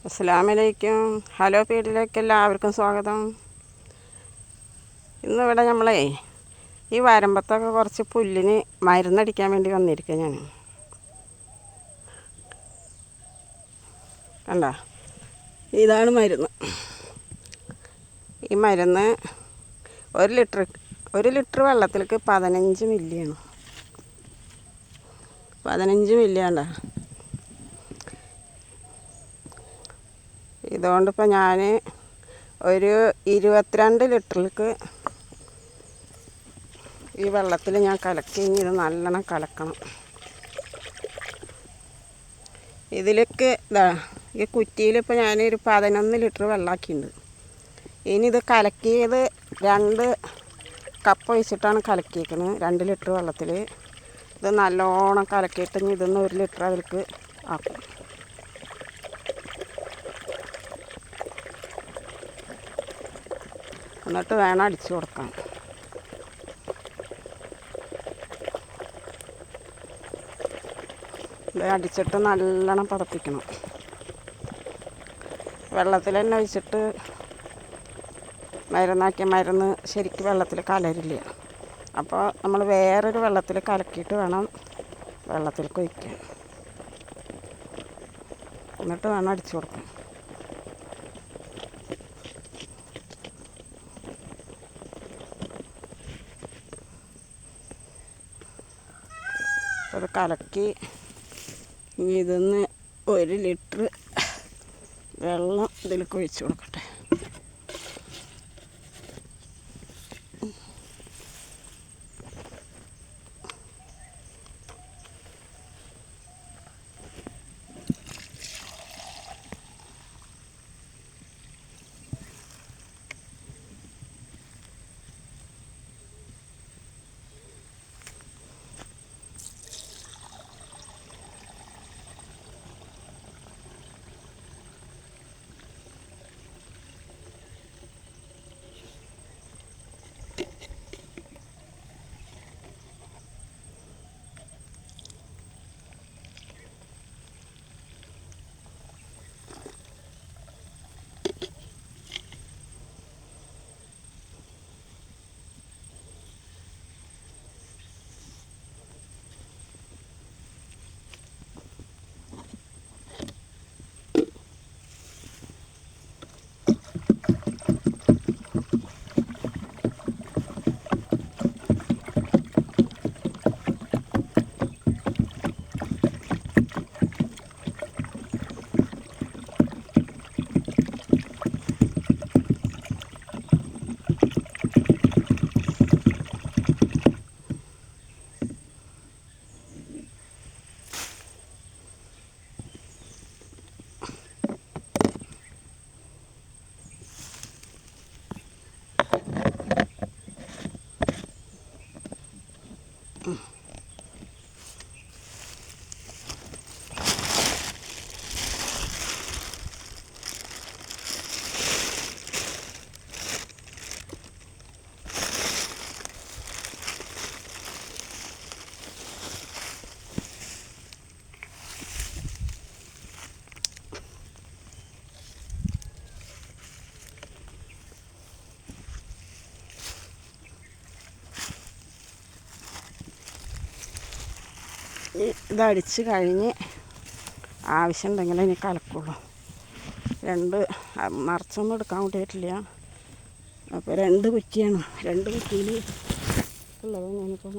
അസ്സലാമലൈക്കും. ഹലോ വീട്ടിലേക്ക് എല്ലാവർക്കും സ്വാഗതം. ഇന്നിവിടെ നമ്മളെ ഈ വരമ്പത്തൊക്കെ കുറച്ച് പുല്ലിന് മരുന്നടിക്കാൻ വേണ്ടി വന്നിരിക്കുക. ഞാൻ കണ്ട, ഇതാണ് മരുന്ന്. ഈ മരുന്ന് ഒരു ലിറ്റർ വെള്ളത്തിലേക്ക് 15 മില്ലിയാണ്. 15 മില്ലി കണ്ട. ഇതുകൊണ്ടിപ്പോൾ ഞാൻ ഒരു 22 ലിറ്ററിലേക്ക് ഈ വെള്ളത്തിൽ ഞാൻ കലക്കി. ഇത് നല്ലോണം കലക്കണം. ഇതിലേക്ക് ഈ കുറ്റിയിലിപ്പോൾ ഞാനൊരു 11 ലിറ്റർ വെള്ളമാക്കിയിട്ടുണ്ട്. ഇനി ഇത് കലക്കിയത് 2 കപ്പ് ഒഴിച്ചിട്ടാണ് കലക്കിയിരിക്കുന്നത്. 2 ലിറ്റർ വെള്ളത്തിൽ ഇത് നല്ലോണം കലക്കിയിട്ട് ഇനി ഇതൊന്ന് 1 ലിറ്റർ അതിലേക്ക് ആക്കും. എന്നിട്ട് വേണം അടിച്ചു കൊടുക്കാൻ. ഇത് അടിച്ചിട്ട് നല്ലോണം പതപ്പിക്കണം. വെള്ളത്തിൽ തന്നെ ഒഴിച്ചിട്ട് മരുന്നാക്കിയ മരുന്ന് ശരിക്കും വെള്ളത്തിൽ കലരില്ല. അപ്പോൾ നമ്മൾ വേറൊരു വെള്ളത്തിൽ കലക്കിയിട്ട് വേണം വെള്ളത്തിലേക്ക് ഒഴിക്കാൻ. എന്നിട്ട് വേണം അടിച്ചു കൊടുക്കാൻ. അത് കലക്കി ഇതൊന്ന് 1 ലിറ്റർ വെള്ളം ഇതിലേക്ക് ഒഴിച്ചു കൊടുക്കട്ടെ. ഇതടിച്ച് കഴിഞ്ഞ് ആവശ്യമുണ്ടെങ്കിൽ ഇനി കലക്കുള്ളൂ. നിറച്ചൊന്നും എടുക്കാൻ കൂട്ടിയിട്ടില്ല. അപ്പോൾ 2 കുറ്റിയാണ്. 2 കുറ്റിയിൽ ഉള്ളത് ഞാനിപ്പോൾ